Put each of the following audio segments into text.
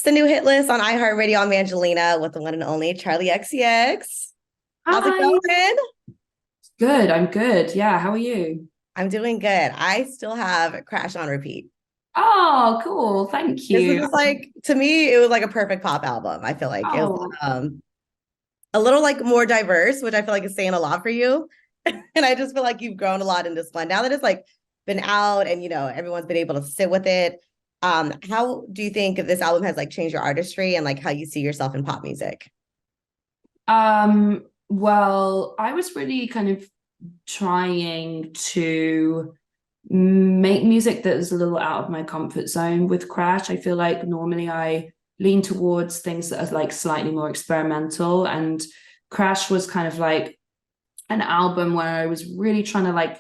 It's the new hit list on iHeartRadio. I'm Angelina with the one and only Charli XCX. How's it Hi. going? Good. I'm good. Yeah. How are you? I'm doing good. I still have Crash on repeat. Oh, cool. Thank This is you. just like, to me, it was like a perfect pop album. I feel like it was Oh, a little like more diverse, which I feel like is saying a lot for you. And I just feel like you've grown a lot in this one. Now that it's like been out and everyone's been able to sit with it. How do you think this album has like changed your artistry and like how you see yourself in pop music? well, I was really kind of trying to make music that was a little out of my comfort zone with Crash. I feel like normally I lean towards things that are like slightly more experimental, and Crash was kind of like an album where I was really trying to like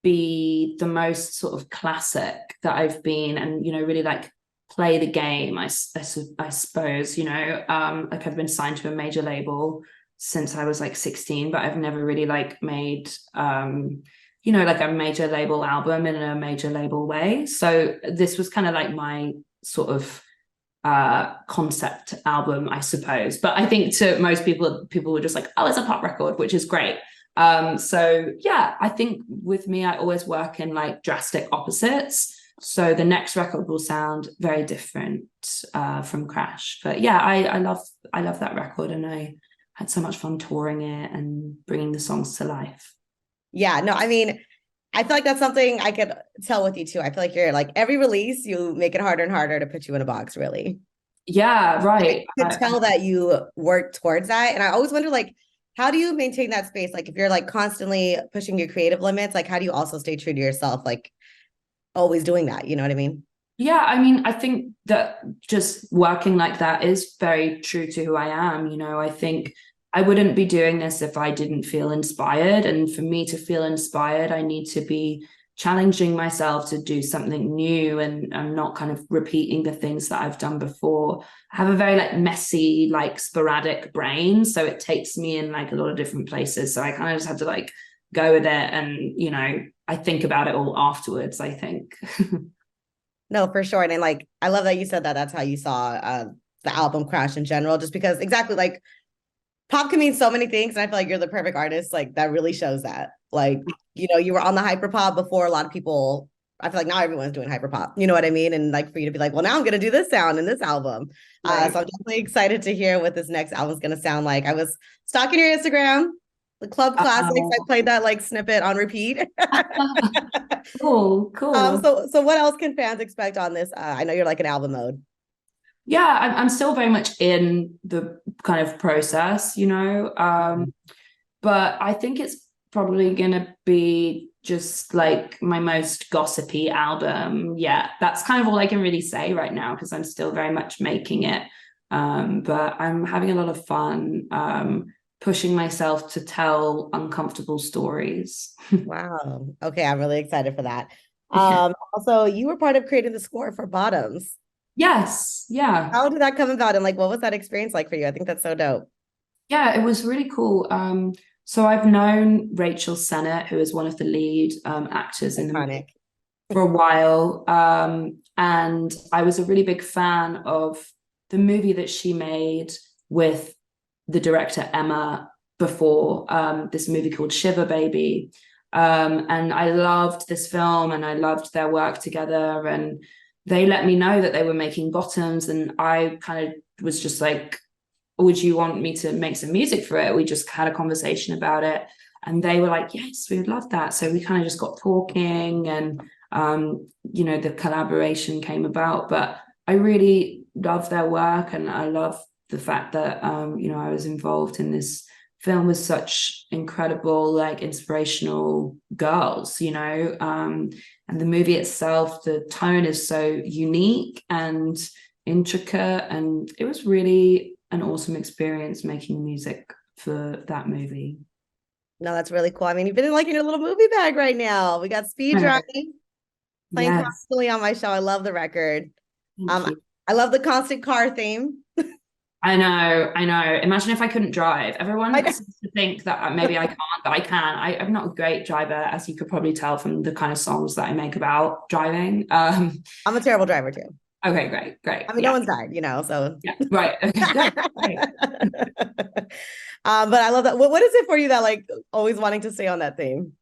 be the most sort of classic that I've been, and really like play the game. I suppose like I've been signed to a major label since I was like 16, but I've never really like made like a major label album in a major label way. So this was kind of like my sort of concept album, I suppose. But I think to most people were just like, oh, it's a pop record, which is great. So yeah, I think with me, I always work in like drastic opposites. So the next record will sound very different from Crash. But yeah, I love that record, and I had so much fun touring it and bringing the songs to life. Yeah, no, I mean, I feel like that's something I could tell with you too. I feel like you're like every release, you make it harder and harder to put you in a box, really. Yeah, I right. could tell that you work towards that. And I always wonder, like, how do you maintain that space? Like, if you're like constantly pushing your creative limits, like, how do you also stay true to yourself? Like, always doing that. You know what I mean? Yeah, I mean, I think that just working like that is very true to who I am. I think I wouldn't be doing this if I didn't feel inspired. And for me to feel inspired, I need to be challenging myself to do something new, and I'm not kind of repeating the things that I've done before. I have a very like messy, like sporadic brain. So it takes me in like a lot of different places. So I kind of just have to like go with it. And, I think about it all afterwards, I think. No, for sure. And like, I love that you said that. That's how you saw the album Crash in general, just because exactly like pop can mean so many things. And I feel like you're the perfect artist. Like, that really shows that. Like, you were on the hyper pop before a lot of people. I feel like now everyone's doing hyper pop. You know what I mean? And like for you to be like, well, now I'm gonna do this sound in this album. So Right. I'm definitely excited to hear what this next album's gonna sound like. I was stalking your Instagram, the club classics. I Oh, played that like snippet on repeat. cool, cool. So what else can fans expect on this? I know you're like in album mode. Yeah, I'm still very much in the kind of process, but I think it's probably gonna be just like my most gossipy album. Yeah, that's kind of all I can really say right now because I'm still very much making it. But I'm having a lot of fun pushing myself to tell uncomfortable stories. Wow. Okay, I'm really excited for that. Yeah. Also, you were part of creating the score for Bottoms. Yes, yeah. How did that come about? And like, what was that experience like for you? I think that's so dope. Yeah, it was really cool. So I've known Rachel Sennett, who is one of the lead actors in the movie, Iconic. for a while. And I was a really big fan of the movie that she made with the director Emma before, this movie called Shiver Baby. And I loved this film and I loved their work together. And they let me know that they were making Bottoms. And I kind of was just like, would you want me to make some music for it? We just had a conversation about it. And they were like, yes, we would love that. So we kind of just got talking, and the collaboration came about. But I really love their work, and I love the fact that I was involved in this film with such incredible, like inspirational girls, and the movie itself, the tone is so unique and intricate, and it was really an awesome experience making music for that movie. No, that's really cool. I mean, you've been in like in your little movie bag right now. We got Speed Oh, Driving playing yes, constantly on my show. I love the record. thank Um, you. I love the constant car theme. I know, I know. Imagine if I couldn't drive. Everyone I, seems to think that maybe I can't, but I can. I'm not a great driver, as you could probably tell from the kind of songs that I make about driving. I'm a terrible driver too. Okay, great. I mean, no Yeah. one's died, so. Yeah. Right. Okay. Great. But I love that. What is it for you that like always wanting to stay on that theme?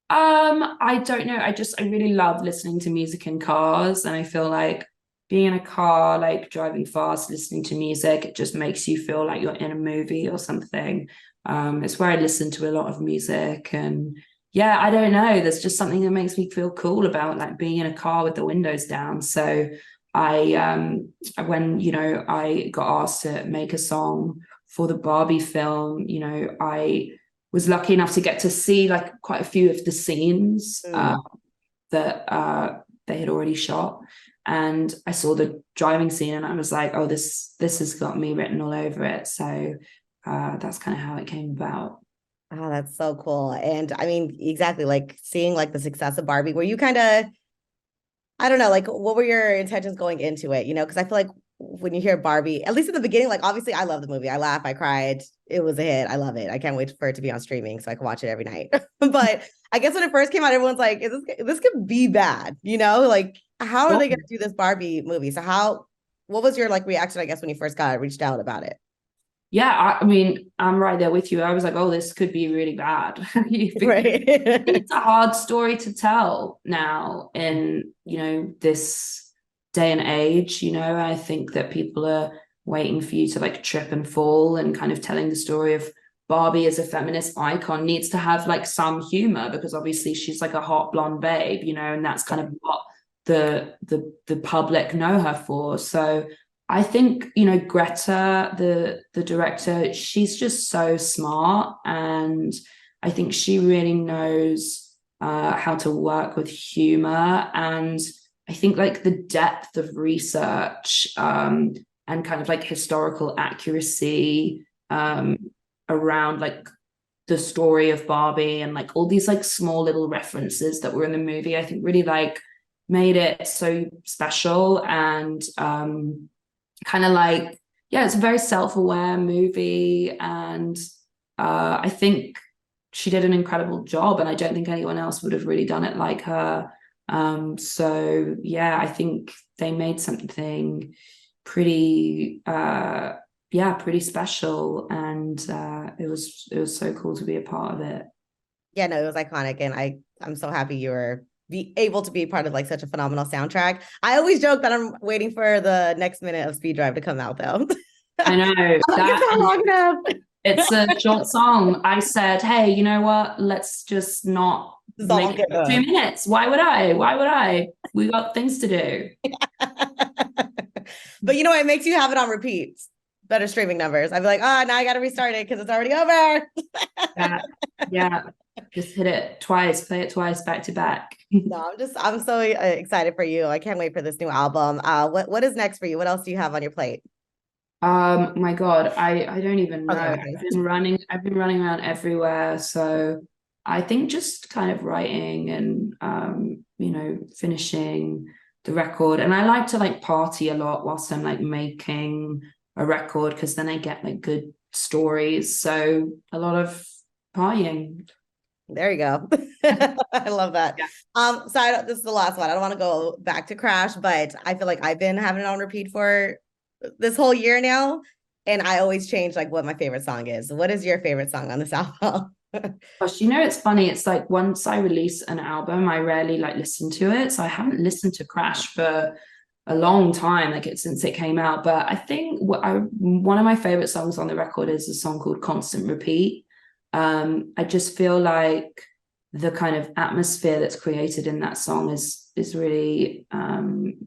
I don't know. I really love listening to music in cars, and I feel like being in a car, like driving fast, listening to music, it just makes you feel like you're in a movie or something. It's where I listen to a lot of music, and yeah, I don't know. There's just something that makes me feel cool about like being in a car with the windows down. So when I got asked to make a song for the Barbie film, I was lucky enough to get to see like quite a few of the scenes that they had already shot. And I saw the driving scene and I was like, oh, this has got me written all over it. So that's kind of how it came about. Oh, that's so cool. And I mean, exactly, like seeing like the success of Barbie, were you kind of, I don't know, like what were your intentions going into it? Because I feel like when you hear Barbie, at least in the beginning, like obviously I love the movie. I laugh, I cried. It was a hit. I love it. I can't wait for it to be on streaming so I can watch it every night. But I guess when it first came out, everyone's like, this could be bad, Like, how are they gonna do this Barbie movie? So what was your like reaction, I guess, when you first got reached out about it? Yeah, I mean, I'm right there with you. I was like, oh, this could be really bad. Right. It's a hard story to tell now in, this day and age, I think that people are waiting for you to like trip and fall, and kind of telling the story of Barbie as a feminist icon needs to have like some humor, because obviously she's like a hot blonde babe, and that's kind of what the public know her for. So I think, Greta, the director, she's just so smart, and I think she really knows how to work with humor. And I think like the depth of research and kind of like historical accuracy around like the story of Barbie, and like all these like small little references that were in the movie, I think really like made it so special. And kind of like, yeah, it's a very self-aware movie, and I think she did an incredible job, and I don't think anyone else would have really done it like her. So yeah, I think they made something pretty pretty special, and it was so cool to be a part of it. Yeah, no, it was iconic, and I'm so happy you were able to be part of like such a phenomenal soundtrack. I always joke that I'm waiting for the next minute of Speed Drive to come out, though. I know it's not long enough. It's a short song. I said, hey, you know what? Let's just not make it 2 minutes. Why would I? We got things to do. But it makes you have it on repeat. Better streaming numbers. I'd be like, now I got to restart it because it's already over. Yeah. Just hit it twice, play it twice, back to back. No, I'm so excited for you. I can't wait for this new album. What is next for you? What else do you have on your plate? My God, I don't even know. I've been running around everywhere. So I think just kind of writing and finishing the record. And I like to like party a lot whilst I'm like making a record, because then I get like good stories. So a lot of partying. There you go. I love that. Yeah. So this is the last one. I don't want to go back to Crash, but I feel like I've been having it on repeat for this whole year now, and I always change like what my favorite song is. What is your favorite song on this album? Gosh, it's funny. It's like once I release an album, I rarely like listen to it. So I haven't listened to Crash for a long time, like since it came out. But I think one of my favorite songs on the record is a song called Constant Repeat. I just feel like the kind of atmosphere that's created in that song is really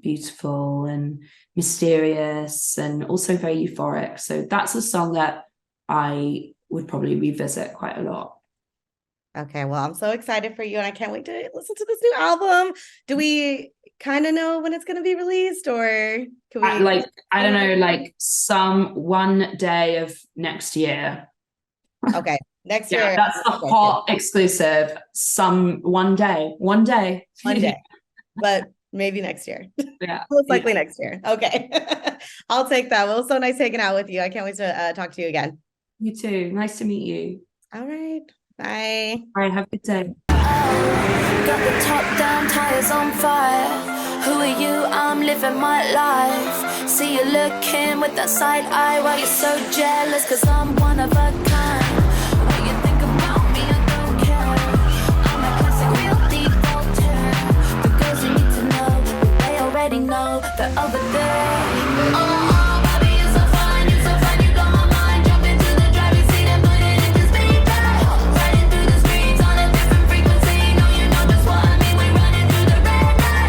beautiful and mysterious, and also very euphoric. So that's a song that I would probably revisit quite a lot. Okay, well, I'm so excited for you, and I can't wait to listen to this new album. Do we kind of know when it's going to be released, or can we I don't know, like one day of next year. Okay. Next year. That's a hot exclusive. One day. But maybe next year. Yeah. Most likely next year. Okay. I'll take that. Well, so nice hanging out with you. I can't wait to talk to you again. You too. Nice to meet you. All right. Bye. All right. Have a good day. Got the top down, tires on fire. Who are you? I'm living my life. See you looking with that side eye. Why you're so jealous? Cause I'm one of a kind. What you think about me, I don't care. I'm a classic real deep vulture. The girls you need to know, they already know. They're over there. Oh,